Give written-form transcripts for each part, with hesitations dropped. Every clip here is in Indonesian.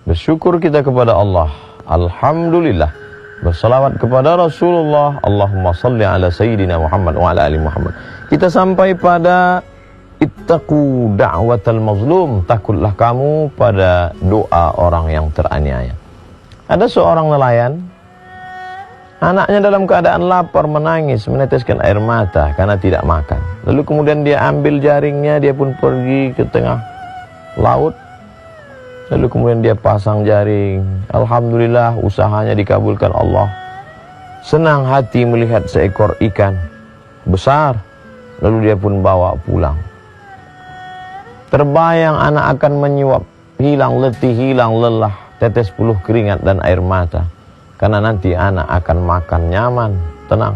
Bersyukur kita kepada Allah. Alhamdulillah. Bersalawat kepada Rasulullah. Allahumma salli ala Sayyidina Muhammad wa ala ali Muhammad. Kita sampai pada ittaqu da'watal mazlum. Takutlah kamu pada doa orang yang teraniaya. Ada seorang nelayan, anaknya dalam keadaan lapar menangis, meneteskan air mata karena tidak makan. Lalu kemudian dia ambil jaringnya, dia pun pergi ke tengah laut. Lalu kemudian dia pasang jaring. Alhamdulillah usahanya dikabulkan Allah. Senang hati melihat seekor ikan besar. Lalu dia pun bawa pulang. Terbayang anak akan menyuap, hilang letih, hilang lelah, tetes puluh keringat dan air mata. Karena nanti anak akan makan nyaman, tenang,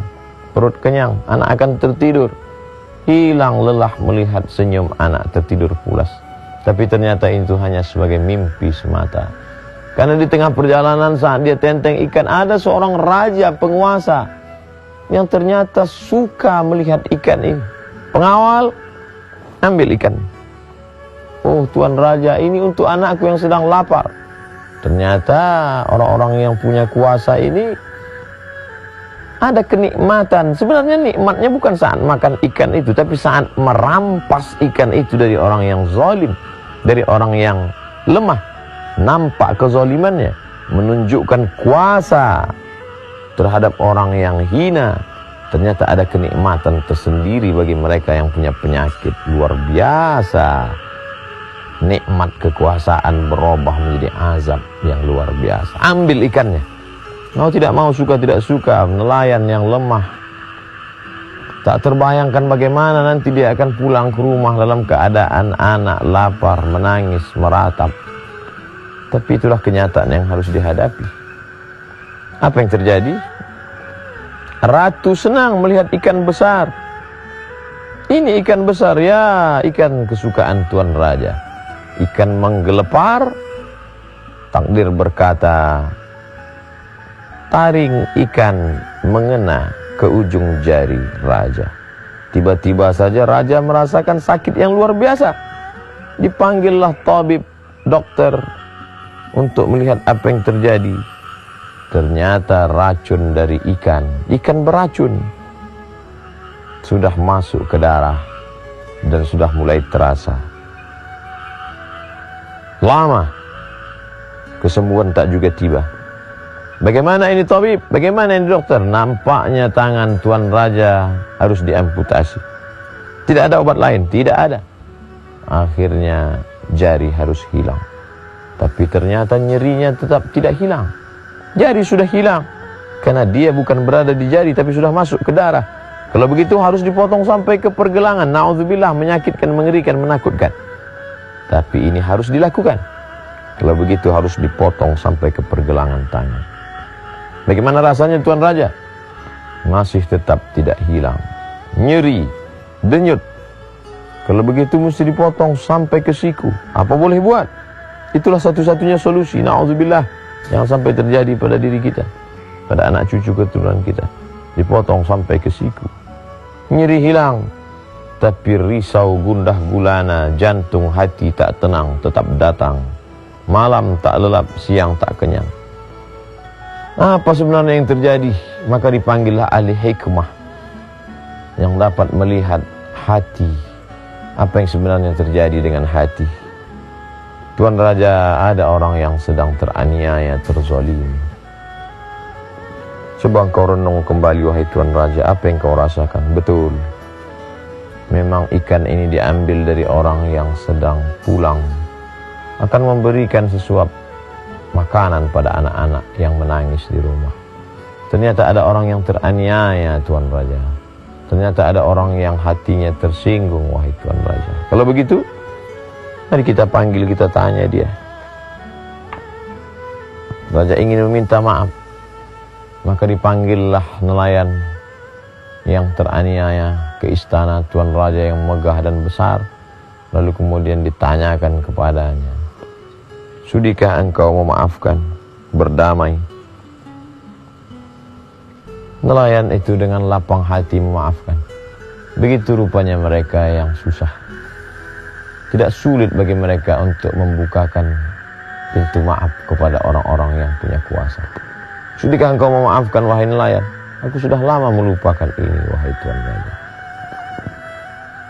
perut kenyang, anak akan tertidur. Hilang lelah melihat senyum anak tertidur pulas. Tapi ternyata itu hanya sebagai mimpi semata. Karena di tengah perjalanan saat dia tenteng ikan, ada seorang raja penguasa yang ternyata suka melihat ikan ini. Pengawal, ambil ikan. Oh Tuan Raja, ini untuk anakku yang sedang lapar. Ternyata orang-orang yang punya kuasa ini ada kenikmatan. Sebenarnya nikmatnya bukan saat makan ikan itu, tapi saat merampas ikan itu dari orang yang zalim, dari orang yang lemah. Nampak kezalimannya, menunjukkan kuasa terhadap orang yang hina. Ternyata ada kenikmatan tersendiri bagi mereka yang punya penyakit. Luar biasa. Nikmat kekuasaan berubah menjadi azab yang luar biasa. Ambil ikannya. Mau tidak mau, suka tidak suka, nelayan yang lemah. Tak terbayangkan bagaimana nanti dia akan pulang ke rumah dalam keadaan anak lapar, menangis, meratap. Tapi itulah kenyataan yang harus dihadapi. Apa yang terjadi? Ratu senang melihat ikan besar. Ini ikan besar, ya, ikan kesukaan Tuan Raja. Ikan menggelepar. Takdir berkata, taring ikan mengena ke ujung jari raja. Tiba-tiba saja raja merasakan sakit yang luar biasa. Dipanggillah tabib, dokter, untuk melihat apa yang terjadi. Ternyata racun dari ikan. Ikan beracun. Sudah masuk ke darah dan sudah mulai terasa. Lama kesembuhan tak juga tiba. Bagaimana ini tabib? Bagaimana ini dokter? Nampaknya tangan Tuan Raja harus diamputasi. Tidak ada obat lain, tidak ada. Akhirnya jari harus hilang. Tapi ternyata nyerinya tetap tidak hilang. Jari sudah hilang karena dia bukan berada di jari tapi sudah masuk ke darah. Kalau begitu harus dipotong sampai ke pergelangan. Na'udzubillah, menyakitkan, mengerikan, menakutkan. Tapi ini harus dilakukan. Kalau begitu harus dipotong sampai ke pergelangan tangan. Bagaimana rasanya Tuan Raja? Masih tetap tidak hilang. Nyeri, denyut. Kalau begitu mesti dipotong sampai ke siku. Apa boleh buat? Itulah satu-satunya solusi. Na'udzubillah, jangan sampai terjadi pada diri kita, pada anak cucu keturunan kita. Dipotong sampai ke siku. Nyeri hilang, tapi risau, gundah gulana, jantung, hati tak tenang, tetap datang. Malam tak lelap, siang tak kenyang. Apa sebenarnya yang terjadi? Maka dipanggillah ahli hikmah yang dapat melihat hati. Apa yang sebenarnya terjadi dengan hati? Tuan Raja, ada orang yang sedang teraniaya, terzalimi. Coba kau renung kembali, wahai Tuan Raja, apa yang kau rasakan? Betul, memang ikan ini diambil dari orang yang sedang pulang, akan memberikan sesuap makanan pada anak-anak yang menangis di rumah. Ternyata ada orang yang teraniaya, Tuan Raja. Ternyata ada orang yang hatinya tersinggung, wahai Tuan Raja. Kalau begitu, mari kita panggil, kita tanya dia. Raja ingin meminta maaf. Maka dipanggillah nelayan yang teraniaya ke istana Tuan Raja yang megah dan besar. Lalu kemudian ditanyakan kepadanya, sudikah engkau memaafkan, berdamai? Nelayan itu dengan lapang hati memaafkan. Begitu rupanya mereka yang susah. Tidak sulit bagi mereka untuk membukakan pintu maaf kepada orang-orang yang punya kuasa. Sudahkah engkau memaafkan wahai nelayan? Aku sudah lama melupakan ini wahai Tuan Raja.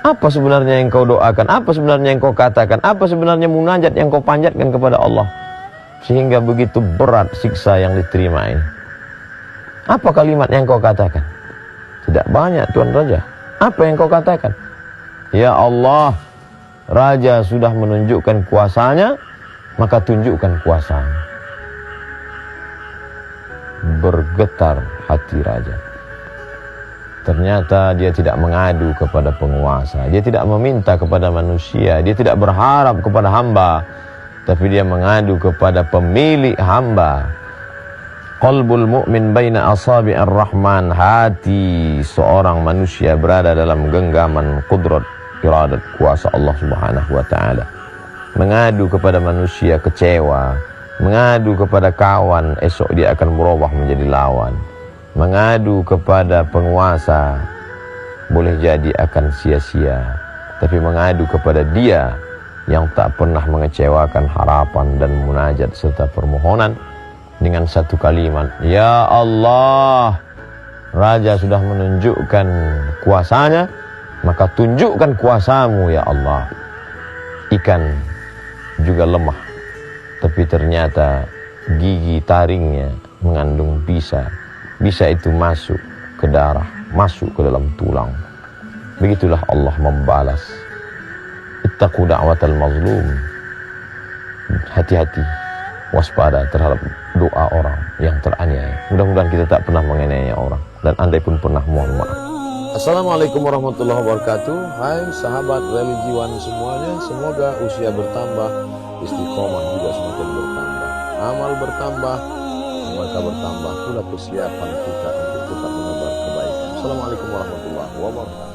Apa sebenarnya yang kau doakan? Apa sebenarnya yang kau katakan? Apa sebenarnya munajat yang kau panjatkan kepada Allah? Sehingga begitu berat siksa yang diterima ini. Apa kalimat yang kau katakan? Tidak banyak Tuan Raja. Apa yang kau katakan? Ya Allah, Raja sudah menunjukkan kuasanya, maka tunjukkan kuasamu. Bergetar hati Raja. Ternyata dia tidak mengadu kepada penguasa, dia tidak meminta kepada manusia, dia tidak berharap kepada hamba, tapi dia mengadu kepada pemilik hamba. Qalbul mu'min baina asabi'ir rahman, hati seorang manusia berada dalam genggaman qudrat, iradat, kuasa Allah Subhanahu wa taala. Mengadu kepada manusia kecewa, mengadu kepada kawan esok dia akan berubah menjadi lawan. Mengadu kepada penguasa boleh jadi akan sia-sia, tapi mengadu kepada dia yang tak pernah mengecewakan harapan dan munajat serta permohonan dengan satu kalimat, ya Allah, Raja sudah menunjukkan kuasanya, maka tunjukkan kuasamu ya Allah. Ikan juga lemah, tapi ternyata gigi taringnya mengandung bisa. Bisa itu masuk ke darah, masuk ke dalam tulang. Begitulah Allah membalas. Ittaqu da'watal mazlum. Hati-hati, waspada terhadap doa orang yang teraniaya. Mudah-mudahan kita tak pernah menganiaya orang, dan andai pun pernah, mohon maaf. Assalamualaikum warahmatullahi wabarakatuh. Hai sahabat religiwan semuanya, semoga usia bertambah, istiqomah juga semakin bertambah, amal bertambah, maka bertambah pula kesiapan kita untuk tetap menebar kebaikan. Assalamualaikum warahmatullahi wabarakatuh.